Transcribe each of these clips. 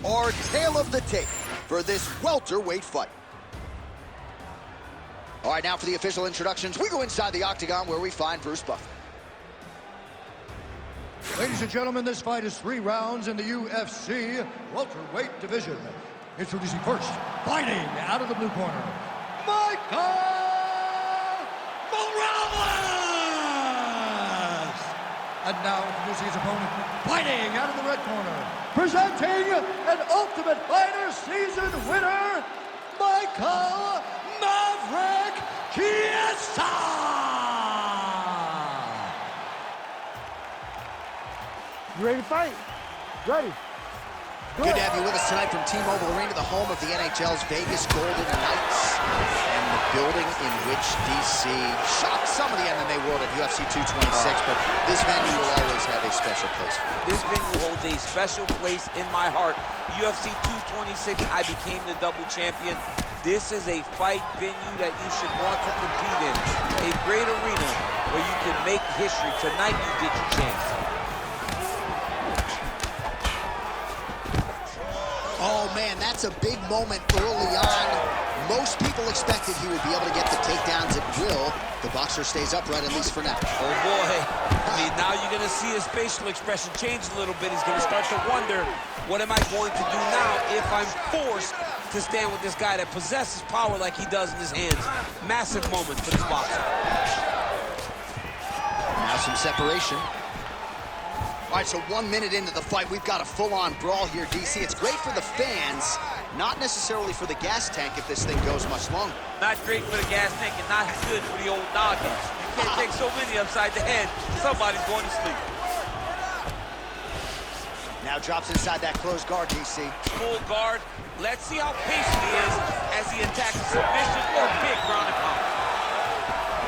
our tale of the tape for this welterweight fight. All right, now for the official introductions, we go inside the octagon where we find Bruce Buffer. Ladies and gentlemen, this fight is 3 rounds in the UFC welterweight division. Introducing first, fighting out of the blue corner, Michael Morales! And now introducing his opponent, fighting out of the red corner, presenting an Ultimate Fighter season winner, Michael Maverick Chiesa! You ready to fight? Ready. Good to have you with us tonight from T-Mobile Arena, the home of the NHL's Vegas Golden Knights, and the building in which DC shocked some of the MMA world at UFC 226, but this venue will always have a special place for you. This venue holds a special place in my heart. UFC 226, I became the double champion. This is a fight venue that you should want to compete in. A great arena where you can make history. Tonight you get your chance. Oh man, that's a big moment early on. Most people expected he would be able to get the takedowns at will. The boxer stays upright, at least for now. Oh boy, I mean, now you're gonna see his facial expression change a little bit. He's gonna start to wonder, what am I going to do now if I'm forced to stand with this guy that possesses power like he does in his hands? Massive moment for this boxer. Now some separation. All right, so 1 minute into the fight, we've got a full-on brawl here, DC. It's great for the fans, not necessarily for the gas tank if this thing goes much longer. Not great for the gas tank and not good for the old noggin. You can't take so many upside the head. Somebody's going to sleep. Now drops inside that closed guard, DC. Full guard. Let's see how patient he is as he attacks a submission or big ground and pound.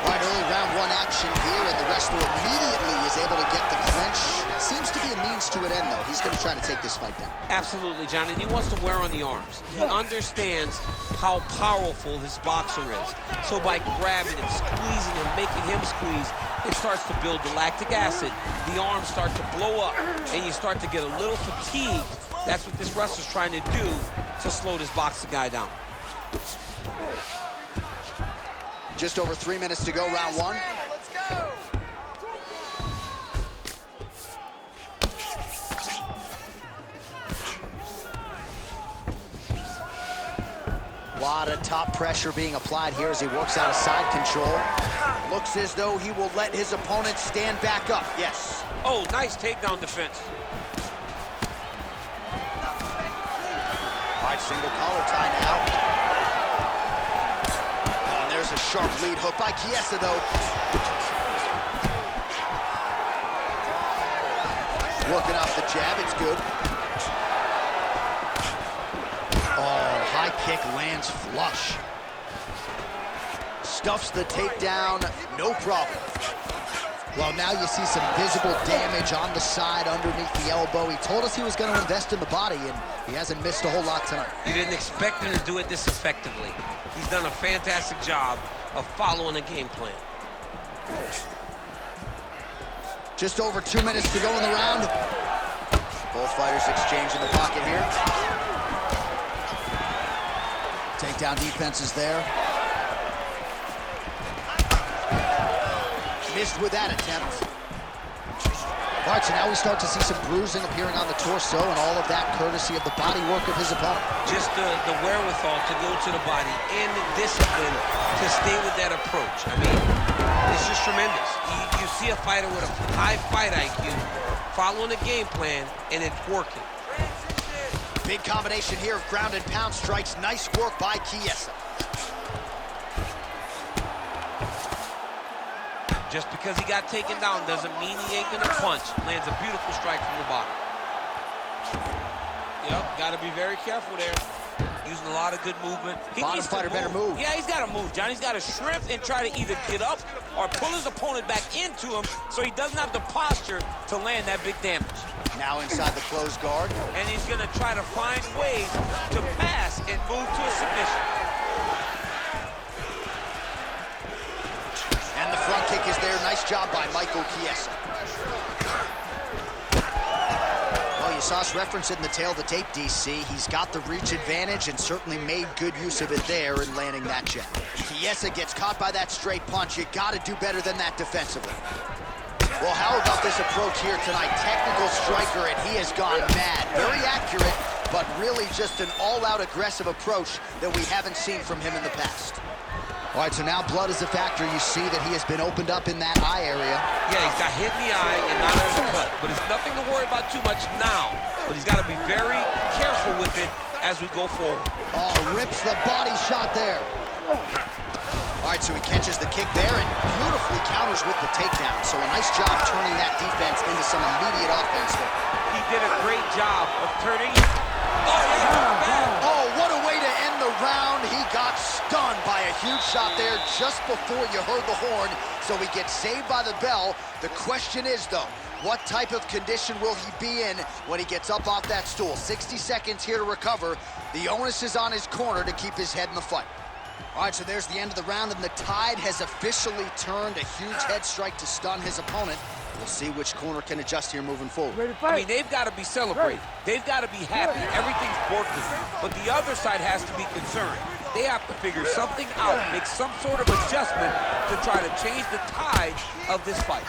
All right, early round 1 action here, and the wrestler immediately is able to get the clinch. Seems to be a means to an end, though. He's going to try to take this fight down. Absolutely, John, and he wants to wear on the arms. He understands how powerful his boxer is. So by grabbing him, squeezing him, making him squeeze, it starts to build the lactic acid. The arms start to blow up, and you start to get a little fatigued. That's what this wrestler's trying to do to slow this boxer guy down. Just over 3 minutes to go, round 1. Let's go! A lot of top pressure being applied here as he works out of side control. Looks as though he will let his opponent stand back up. Yes. Oh, nice takedown defense. All right, single collar tie now. There's a sharp lead hook by Chiesa, though. Working off the jab, it's good. Oh, high kick lands flush. Stuffs the takedown, no problem. Well, now you see some visible damage on the side underneath the elbow. He told us he was going to invest in the body, and he hasn't missed a whole lot tonight. You didn't expect him to do it this effectively. He's done a fantastic job of following a game plan. Just over 2 minutes to go in the round. Both fighters exchange in the pocket here. Takedown defense is there. Missed with that attempt. All right, so now we start to see some bruising appearing on the torso, and all of that courtesy of the body work of his opponent. Just the wherewithal to go to the body and the discipline to stay with that approach. I mean, it's just tremendous. You see a fighter with a high fight IQ following a game plan, and it's working. Big combination here of ground and pound strikes. Nice work by Chiesa. Just because he got taken down doesn't mean he ain't gonna punch. Lands a beautiful strike from the bottom. Yep, gotta be very careful there. Using a lot of good movement. Bottom fighter better move. Yeah, he's gotta move, John. He's gotta shrimp and try to either get up or pull his opponent back into him so he doesn't have the posture to land that big damage. Now inside the closed guard. And he's gonna try to find ways to pass and move to a submission. And the front kick is there. Nice job by Michael Chiesa. Oh, you you saw us reference it in the tail of the tape, DC. He's got the reach advantage and certainly made good use of it there in landing that jab. Chiesa gets caught by that straight punch. You got to do better than that defensively. Well, how about this approach here tonight? Technical striker, and he has gone mad. Very accurate, but really just an all-out aggressive approach that we haven't seen from him in the past. All right, so now blood is a factor. You see that he has been opened up in that eye area. Yeah, he's got hit in the eye and not under the cut. But it's nothing to worry about too much now. But he's got to be very careful with it as we go forward. Oh, rips the body shot there. All right, so he catches the kick there and beautifully counters with the takedown. So a nice job turning that defense into some immediate offense there. He did a great job of turning. Oh, what a way to end the round. He got stunned by a huge shot there just before you heard the horn. So he gets saved by the bell. The question is, though, what type of condition will he be in when he gets up off that stool? 60 seconds here to recover. The onus is on his corner to keep his head in the fight. All right, so there's the end of the round, and the tide has officially turned. A huge head strike to stun his opponent. We'll see which corner can adjust here moving forward. Ready to fight? I mean, they've got to be celebrating. They've got to be happy. Everything's working. But the other side has to be concerned. They have to figure something out, make some sort of adjustment to try to change the tide of this fight.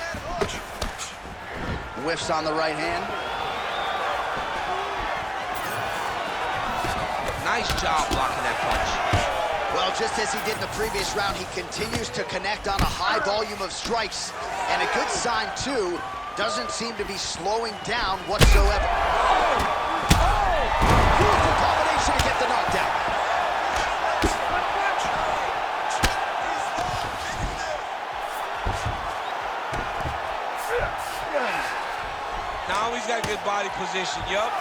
Whiffs on the right hand. Nice job blocking that punch. Well, just as he did in the previous round, he continues to connect on a high volume of strikes. And a good sign, too, doesn't seem to be slowing down whatsoever. Beautiful combination to get the knockdown. Now he's got good body position, yup.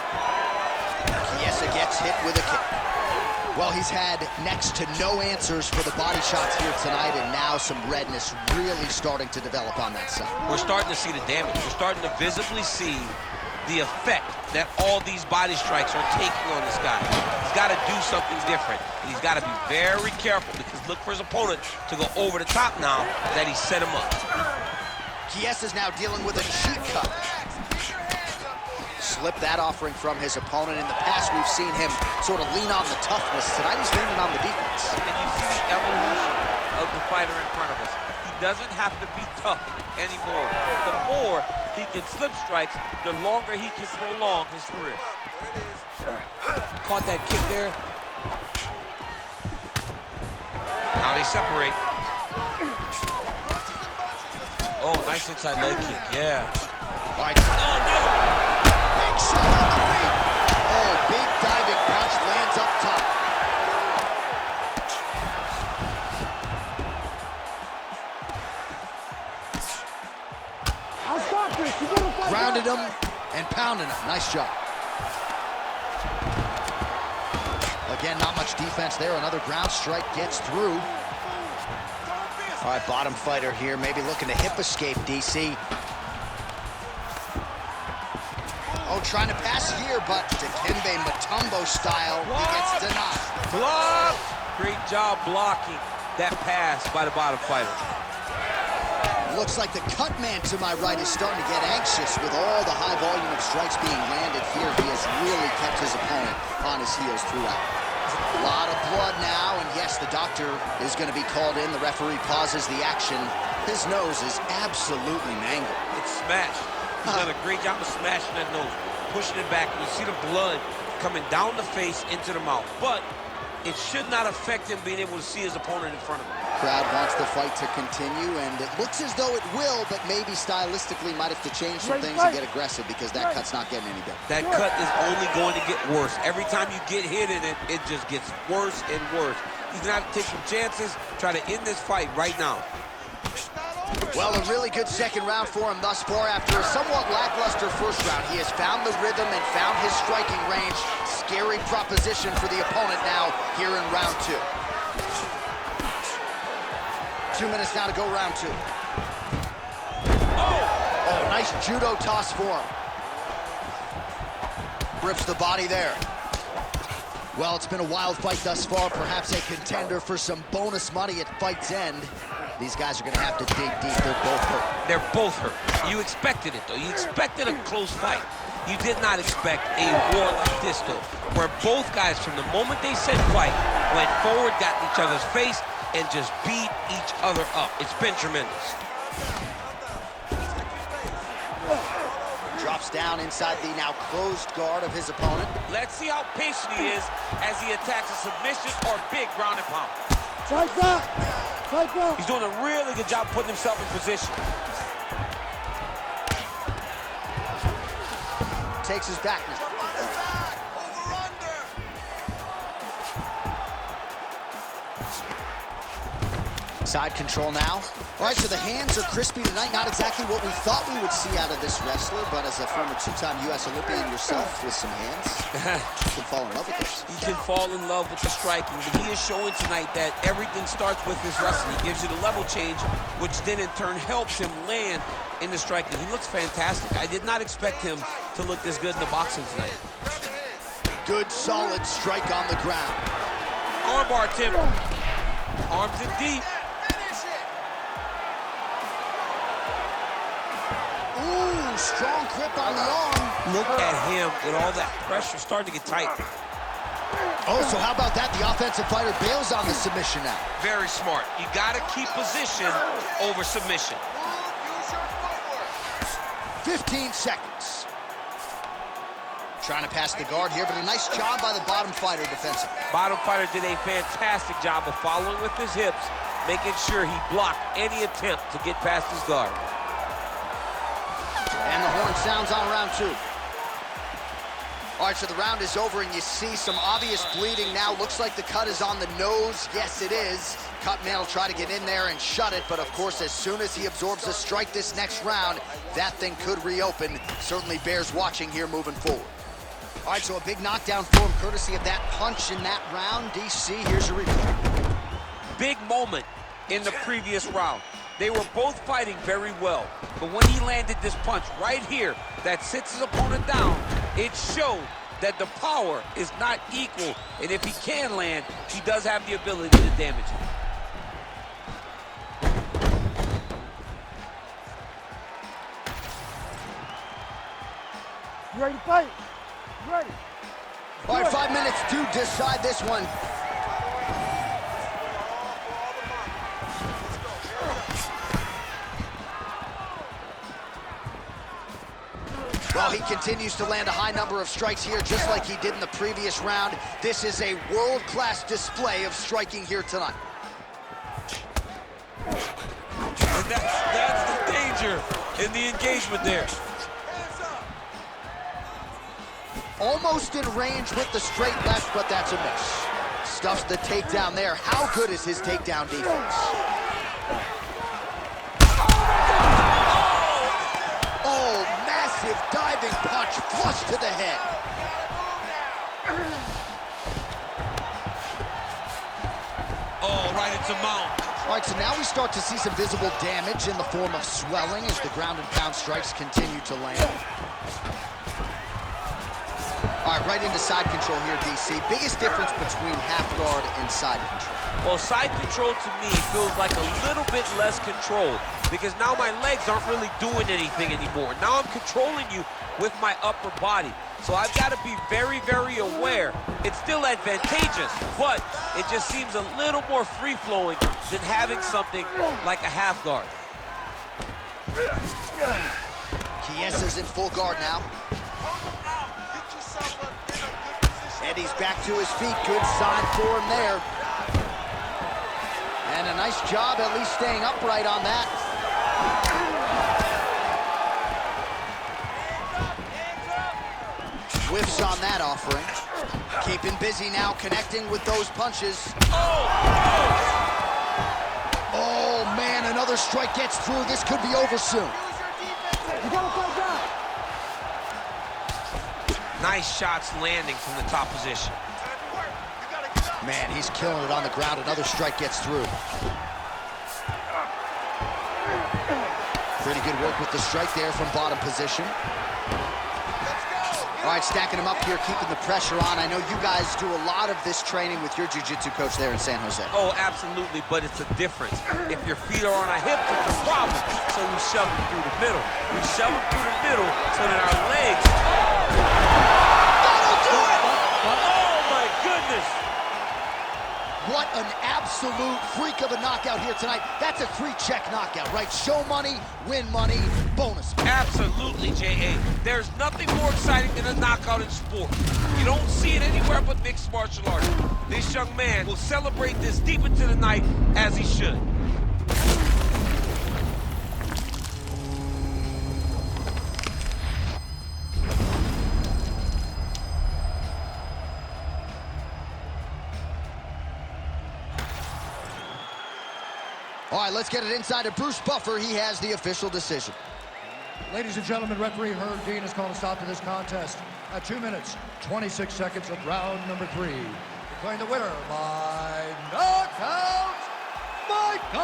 Chiesa gets hit with a kick. Well, he's had next to no answers for the body shots here tonight, and now some redness really starting to develop on that side. We're starting to see the damage. We're starting to visibly see the effect that all these body strikes are taking on this guy. He's got to do something different, and he's got to be very careful because look for his opponent to go over the top now that he set him up. Chiesa's now dealing with a cheek cut. Slip that offering from his opponent. In the past, we've seen him sort of lean on the toughness. Tonight, he's leaning on the defense. And you see the evolution of the fighter in front of us. He doesn't have to be tough anymore. The more he can slip strikes, the longer he can prolong his career. Caught that kick there. Now they separate. Oh, nice inside leg kick, yeah. All right. Oh, no! Big shot on the feet. Oh, big diving punch lands up top. I'll stop this. You gotta fight. Grounded him and pounding him. Nice job. Again, not much defense there. Another ground strike gets through. All right, bottom fighter here, maybe looking to hip escape, DC. Oh, trying to pass here, but Dikembe Mutombo style, he gets denied. Block! Great job blocking that pass by the bottom fighter. Looks like the cut man to my right is starting to get anxious with all the high volume of strikes being landed here. He has really kept his opponent on his heels throughout. A lot of blood now, and yes, the doctor is going to be called in. The referee pauses the action. His nose is absolutely mangled. It's smashed. He's done a great job of smashing that nose, pushing it back. You see the blood coming down the face into the mouth, but it should not affect him being able to see his opponent in front of him. Crowd wants the fight to continue, and it looks as though it will, but maybe stylistically might have to change some things and get aggressive because that cut's not getting any better. That cut is only going to get worse. Every time you get hit in it, it just gets worse and worse. He's going to have to take some chances, try to end this fight right now. Well, a really good second round for him thus far. After a somewhat lackluster first round, he has found the rhythm and found his striking range. Scary proposition for the opponent now here in round two. 2 minutes now to go round two. Oh, nice judo toss for him. Rips the body there. Well, it's been a wild fight thus far. Perhaps a contender for some bonus money at fight's end. These guys are going to have to dig deep. They're both hurt. They're both hurt. You expected it, though. You expected a close fight. You did not expect a war like this, though, where both guys, from the moment they said fight, went forward, got in each other's face, and just beat each other up. It's been tremendous. Drops down inside the now closed guard of his opponent. Let's see how patient he is as he attacks a submission or big ground and pound. Strike back. Strike back. He's doing a really good job putting himself in position. Takes his back. Side control now. All right, so the hands are crispy tonight. Not exactly what we thought we would see out of this wrestler, but as a former two-time U.S. Olympian yourself with some hands, you can fall in love with this. He can fall in love with the striking, but he is showing tonight that everything starts with his wrestling. He gives you the level change, which then in turn helps him land in the striking. He looks fantastic. I did not expect him to look this good in the boxing tonight. Good, solid strike on the ground. Armbar, Tim. Arms in deep. Ooh, strong grip on the arm. Look at him with all that pressure starting to get tight. Oh, so how about that? The offensive fighter bails on the submission now. Very smart. You got to keep position over submission. 15 seconds. Trying to pass the guard here, but a nice job by the bottom fighter defensively. Bottom fighter did a fantastic job of following with his hips, making sure he blocked any attempt to get past his guard. And the horn sounds on round 2. All right, so the round is over, and you see some obvious bleeding now. Looks like the cut is on the nose. Yes, it is. Cutman will try to get in there and shut it, but of course, as soon as he absorbs a strike this next round, that thing could reopen. Certainly bears watching here moving forward. All right, so a big knockdown for him, courtesy of that punch in that round. DC, here's your replay. Big moment in the previous round. They were both fighting very well, but when he landed this punch right here that sits his opponent down, it showed that the power is not equal, and if he can land, he does have the ability to damage him. You ready to fight? You ready? All right, 5 minutes to decide this one. Well, he continues to land a high number of strikes here, just like he did in the previous round. This is a world-class display of striking here tonight. And that's the danger in the engagement there. Almost in range with the straight left, but that's a miss. Stuffs the takedown there. How good is his takedown defense? Oh, massive diving punch, flush to the head. Oh, right into mount. All right, so now we start to see some visible damage in the form of swelling as the ground and pound strikes continue to land. All right, right into side control here, DC. Biggest difference between half guard and side control? Well, side control to me feels like a little bit less controlled because now my legs aren't really doing anything anymore. Now I'm controlling you with my upper body. So I've got to be very, very aware. It's still advantageous, but it just seems a little more free-flowing than having something like a half guard. Chiesa's in full guard now. Eddie's back to his feet. Good sign for him there. And a nice job at least staying upright on that. Whiffs on that offering. Keeping busy now, connecting with those punches. Oh, man, another strike gets through. This could be over soon. You gotta fight back. Nice shots landing from the top position. Man, he's killing it on the ground. Another strike gets through. Pretty good work with the strike there from bottom position. All right, stacking him up here, keeping the pressure on. I know you guys do a lot of this training with your jiu-jitsu coach there in San Jose. Oh, absolutely, but it's a difference. If your feet are on our hips, it's a problem. So we shove them through the middle. We shove them through the middle so that our legs knockout here tonight. That's a 3-check knockout, right? Show money, win money, bonus. Absolutely, J.A. There's nothing more exciting than a knockout in sport. You don't see it anywhere but mixed martial arts. This young man will celebrate this deep into the night, as he should. All right, let's get it inside to Bruce Buffer. He has the official decision. Ladies and gentlemen, referee Herb Dean has called a stop to this contest at 2 minutes, 26 seconds of round number 3. Declaring the winner by knockout, Michael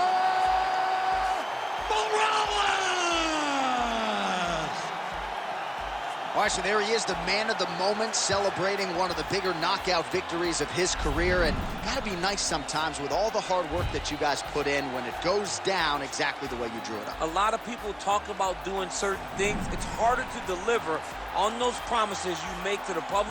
Morales! All right, so there he is, the man of the moment, celebrating one of the bigger knockout victories of his career. And gotta be nice sometimes with all the hard work that you guys put in when it goes down exactly the way you drew it up. A lot of people talk about doing certain things. It's harder to deliver on those promises you make to the public.